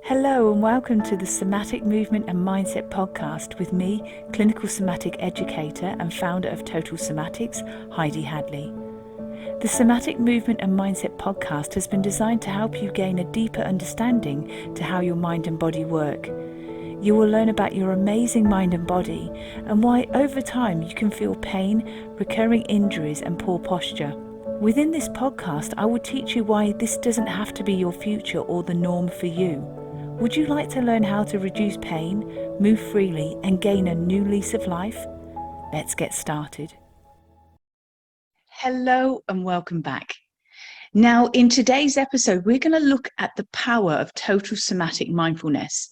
Hello and welcome to the Somatic Movement and Mindset podcast with me, clinical somatic educator and founder of Total Somatics, Heidi Hadley. The Somatic Movement and Mindset podcast has been designed to help you gain a deeper understanding to how your mind and body work. You will learn about your amazing mind and body and why over time you can feel pain, recurring injuries and poor posture. Within this podcast, I will teach you why this doesn't have to be your future or the norm for you. Would you like to learn how to reduce pain, move freely, and gain a new lease of life? Let's get started. Hello and welcome back. Now, in today's episode, we're going to look at the power of total somatic mindfulness.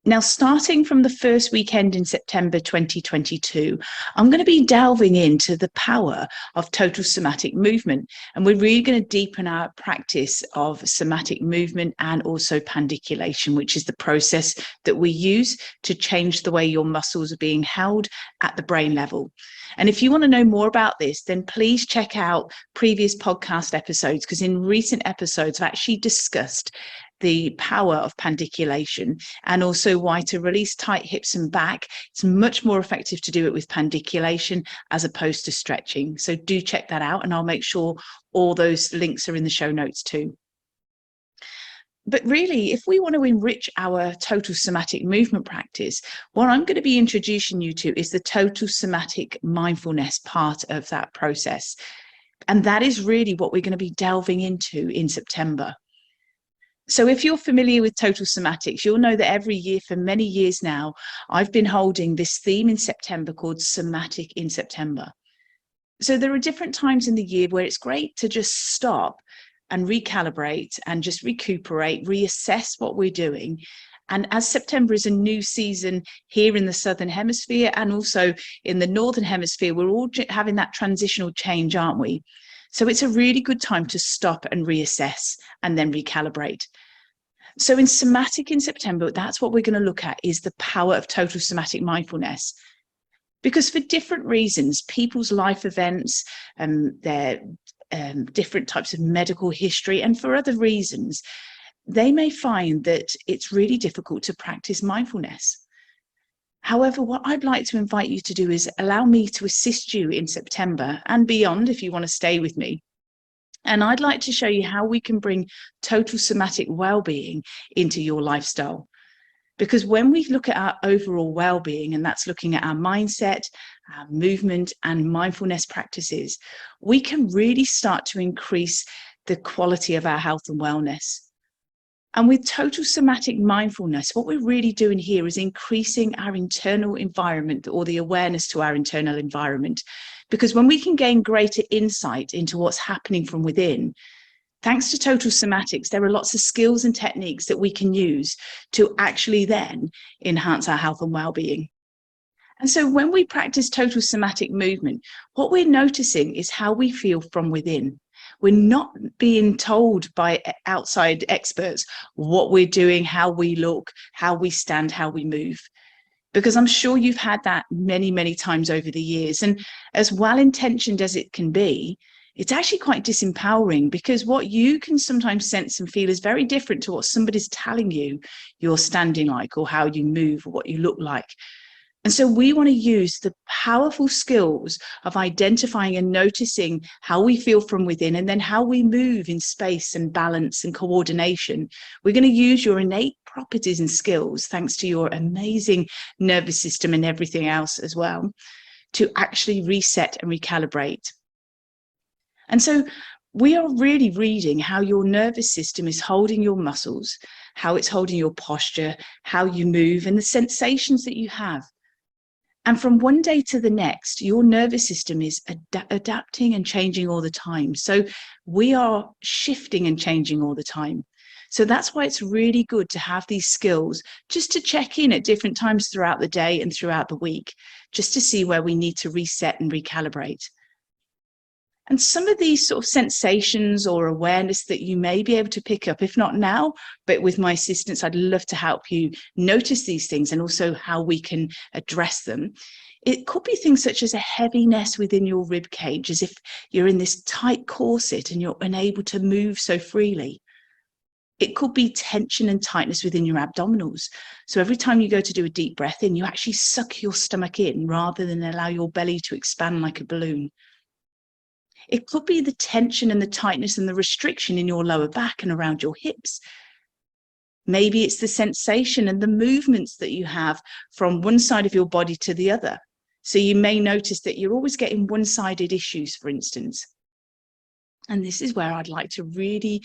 Now, starting from the first weekend in September 2022, I'm going to be delving into the power of total somatic movement. And we're really going to deepen our practice of somatic movement and also pandiculation, which is the process that we use to change the way your muscles are being held at the brain level. And if you want to know more about this, then please check out previous podcast episodes, because in recent episodes, I've actually discussed the power of pandiculation and also why to release tight hips and back. It's much more effective to do it with pandiculation as opposed to stretching. So do check that out, and I'll make sure all those links are in the show notes too. But really, if we want to enrich our total somatic movement practice, what I'm going to be introducing you to is the total somatic mindfulness part of that process. And that is really what we're going to be delving into in September. So if you're familiar with Total Somatics, you'll know that every year for many years now, I've been holding this theme in September called Somatic in September. So there are different times in the year where it's great to just stop and recalibrate and just recuperate, reassess what we're doing. And as September is a new season here in the Southern Hemisphere and also in the Northern Hemisphere, we're all having that transitional change, aren't we? So it's a really good time to stop and reassess and then recalibrate. So in Somatic in September, that's what we're going to look at, is the power of total somatic mindfulness. Because for different reasons, people's life events, their different types of medical history, and for other reasons, they may find that it's really difficult to practice mindfulness. However, what I'd like to invite you to do is allow me to assist you in September and beyond if you want to stay with me. And I'd like to show you how we can bring total somatic well-being into your lifestyle. Because when we look at our overall well-being, and that's looking at our mindset, our movement and mindfulness practices, we can really start to increase the quality of our health and wellness. And with total somatic mindfulness, what we're really doing here is increasing our internal environment, or the awareness to our internal environment. Because when we can gain greater insight into what's happening from within, thanks to total somatics, there are lots of skills and techniques that we can use to actually then enhance our health and well-being. And so when we practice total somatic movement, what we're noticing is how we feel from within. We're not being told by outside experts what we're doing, how we look, how we stand, how we move. Because I'm sure you've had that many, many times over the years. And as well-intentioned as it can be, it's actually quite disempowering, because what you can sometimes sense and feel is very different to what somebody's telling you you're standing like, or how you move, or what you look like. And so we want to use the powerful skills of identifying and noticing how we feel from within, and then how we move in space and balance and coordination. We're going to use your innate properties and skills, thanks to your amazing nervous system and everything else as well, to actually reset and recalibrate. And so we are really reading how your nervous system is holding your muscles, how it's holding your posture, how you move, and the sensations that you have. And from one day to the next, your nervous system is adapting and changing all the time. So we are shifting and changing all the time. So that's why it's really good to have these skills, just to check in at different times throughout the day and throughout the week, just to see where we need to reset and recalibrate. And some of these sort of sensations or awareness that you may be able to pick up, if not now, but with my assistance, I'd love to help you notice these things and also how we can address them. It could be things such as a heaviness within your rib cage, as if you're in this tight corset and you're unable to move so freely. It could be tension and tightness within your abdominals. So every time you go to do a deep breath in, you actually suck your stomach in rather than allow your belly to expand like a balloon. It could be the tension and the tightness and the restriction in your lower back and around your hips. Maybe it's the sensation and the movements that you have from one side of your body to the other. So you may notice that you're always getting one-sided issues, for instance. And this is where I'd like to really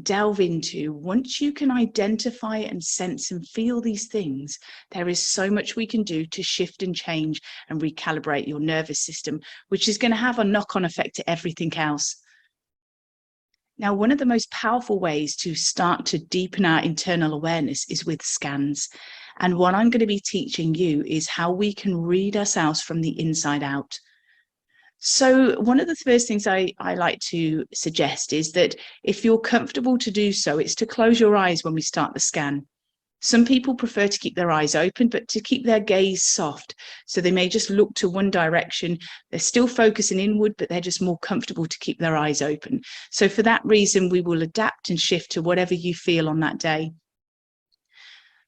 delve into. Once you can identify and sense and feel these things, there is so much we can do to shift and change and recalibrate your nervous system, which is going to have a knock-on effect to everything else. Now, one of the most powerful ways to start to deepen our internal awareness is with scans. And what I'm going to be teaching you is how we can read ourselves from the inside out. So one of the first things I like to suggest is that if you're comfortable to do so, it's to close your eyes when we start the scan. Some people prefer to keep their eyes open, but to keep their gaze soft. So they may just look to one direction. They're still focusing inward, but they're just more comfortable to keep their eyes open. So for that reason, we will adapt and shift to whatever you feel on that day.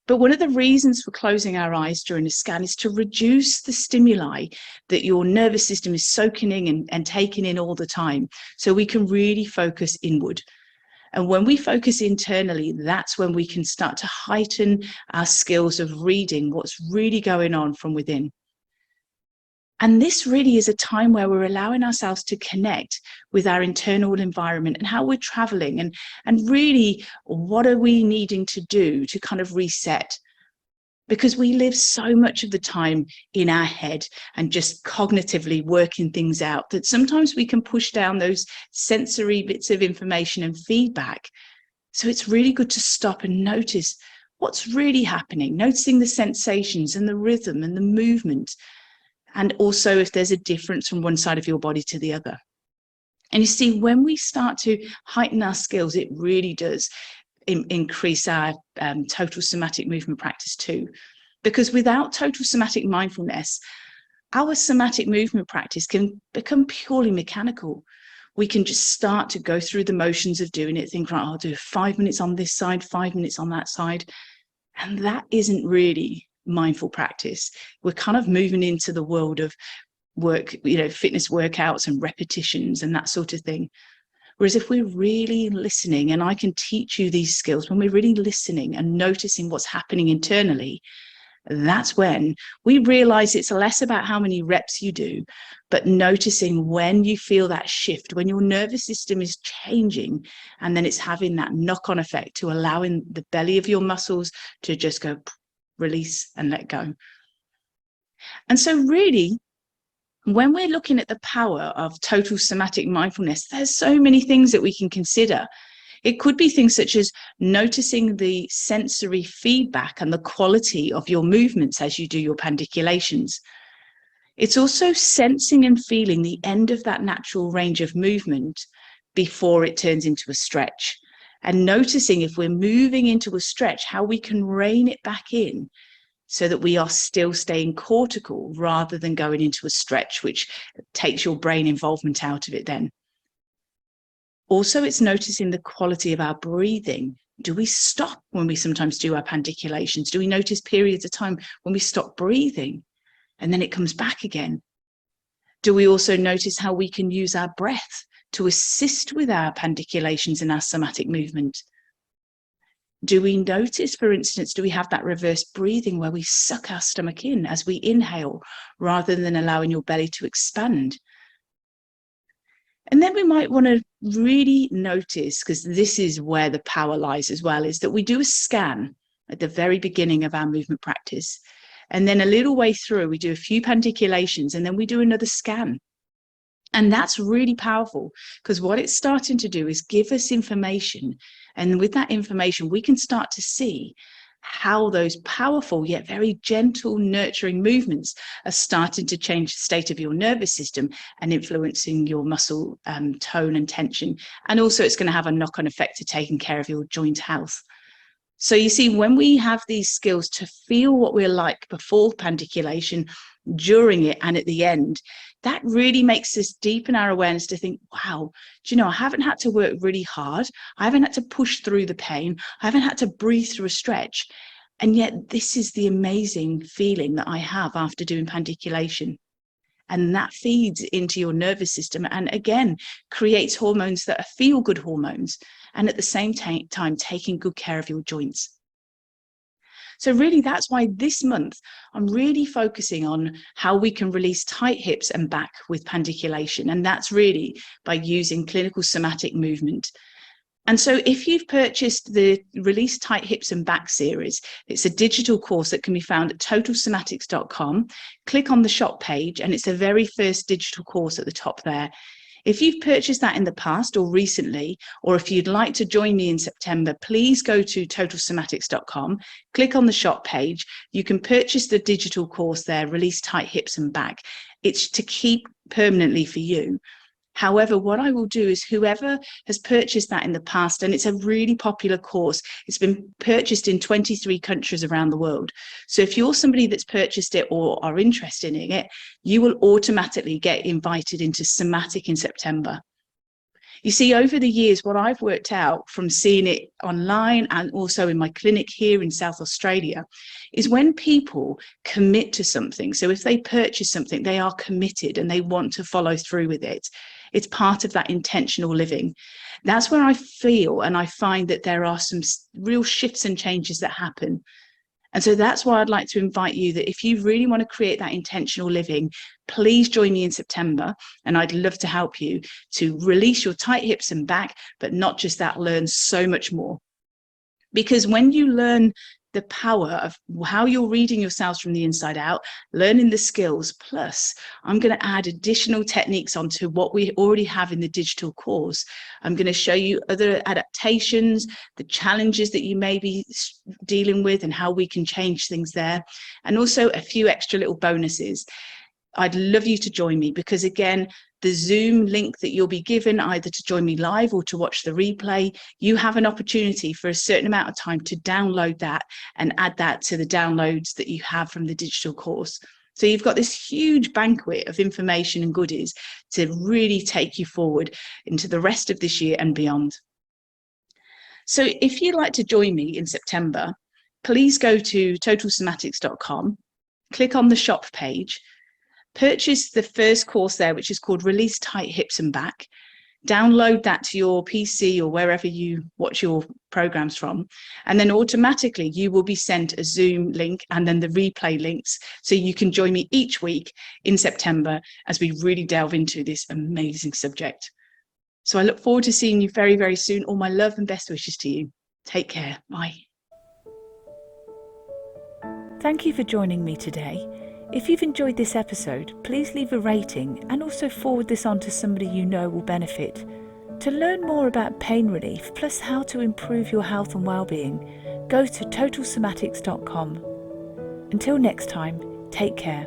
But one of the reasons for closing our eyes during a scan is to reduce the stimuli that your nervous system is soaking in and taking in all the time, so we can really focus inward. And when we focus internally, that's when we can start to heighten our skills of reading what's really going on from within. And this really is a time where we're allowing ourselves to connect with our internal environment and how we're traveling and really what are we needing to do to kind of reset. Because we live so much of the time in our head and just cognitively working things out that sometimes we can push down those sensory bits of information and feedback. So it's really good to stop and notice what's really happening, noticing the sensations and the rhythm and the movement. And also if there's a difference from one side of your body to the other. And you see, when we start to heighten our skills, it really does increase our total somatic movement practice too. Because without total somatic mindfulness, our somatic movement practice can become purely mechanical. We can just start to go through the motions of doing it, think, right, I'll do 5 minutes on this side, 5 minutes on that side. And that isn't really mindful practice. We're kind of moving into the world of work, fitness workouts and repetitions and that sort of thing. Whereas if we're really listening, and I can teach you these skills, when we're really listening and noticing what's happening internally, that's when we realize it's less about how many reps you do, but noticing when you feel that shift, when your nervous system is changing, and then it's having that knock-on effect to allowing the belly of your muscles to just go release and let go. And so really, when we're looking at the power of total somatic mindfulness, there's so many things that we can consider. It could be things such as noticing the sensory feedback and the quality of your movements as you do your pandiculations. It's also sensing and feeling the end of that natural range of movement before it turns into a stretch. And noticing if we're moving into a stretch, how we can rein it back in so that we are still staying cortical rather than going into a stretch, which takes your brain involvement out of it then. Also, it's noticing the quality of our breathing. Do we stop when we sometimes do our pandiculations? Do we notice periods of time when we stop breathing and then it comes back again? Do we also notice how we can use our breath to assist with our pandiculations and our somatic movement? Do we notice, for instance, do we have that reverse breathing where we suck our stomach in as we inhale rather than allowing your belly to expand? And then we might want to really notice, because this is where the power lies as well, is that we do a scan at the very beginning of our movement practice. And then a little way through, we do a few pandiculations and then we do another scan. And that's really powerful because what it's starting to do is give us information. And with that information, we can start to see how those powerful yet very gentle, nurturing movements are starting to change the state of your nervous system and influencing your muscle tone and tension. And also it's going to have a knock-on effect to taking care of your joint health. So you see, when we have these skills to feel what we're like before pandiculation, during it, and at the end, that really makes us deepen our awareness to think, wow, do you know, I haven't had to work really hard. I haven't had to push through the pain. I haven't had to breathe through a stretch. And yet this is the amazing feeling that I have after doing pandiculation. And that feeds into your nervous system and again creates hormones that are feel-good hormones, and at the same time taking good care of your joints. So really, that's why this month I'm really focusing on how we can release tight hips and back with pandiculation. And that's really by using clinical somatic movement. And so if you've purchased the Release Tight Hips and Back series, it's a digital course that can be found at totalsomatics.com. Click on the shop page and it's the very first digital course at the top there. If you've purchased that in the past or recently, or if you'd like to join me in September, please go to totalsomatics.com, click on the shop page. You can purchase the digital course there, Release Tight Hips and Back. It's to keep permanently for you. However, what I will do is whoever has purchased that in the past, and it's a really popular course, it's been purchased in 23 countries around the world. So if you're somebody that's purchased it or are interested in it, you will automatically get invited into Somatic in September. You see, over the years, what I've worked out from seeing it online and also in my clinic here in South Australia is when people commit to something. So if they purchase something, they are committed and they want to follow through with it. It's part of that intentional living. That's where I feel and I find that there are some real shifts and changes that happen. And so that's why I'd like to invite you that if you really want to create that intentional living, please join me in September. And I'd love to help you to release your tight hips and back, but not just that, learn so much more. Because when you learn the power of how you're reading yourselves from the inside out, learning the skills, plus I'm going to add additional techniques onto what we already have in the digital course. I'm going to show you other adaptations, the challenges that you may be dealing with and how we can change things there, and also a few extra little bonuses. I'd love you to join me because, again, the Zoom link that you'll be given either to join me live or to watch the replay, you have an opportunity for a certain amount of time to download that and add that to the downloads that you have from the digital course. So you've got this huge banquet of information and goodies to really take you forward into the rest of this year and beyond. So if you'd like to join me in September, please go to totalsomatics.com, click on the shop page, purchase the first course there, which is called Release Tight Hips and Back. Download that to your PC or wherever you watch your programs from. And then automatically you will be sent a Zoom link and then the replay links. So you can join me each week in September as we really delve into this amazing subject. So I look forward to seeing you very, very soon. All my love and best wishes to you. Take care. Bye. Thank you for joining me today. If you've enjoyed this episode, please leave a rating and also forward this on to somebody you know will benefit. To learn more about pain relief, plus how to improve your health and well-being, go to totalsomatics.com. Until next time, take care.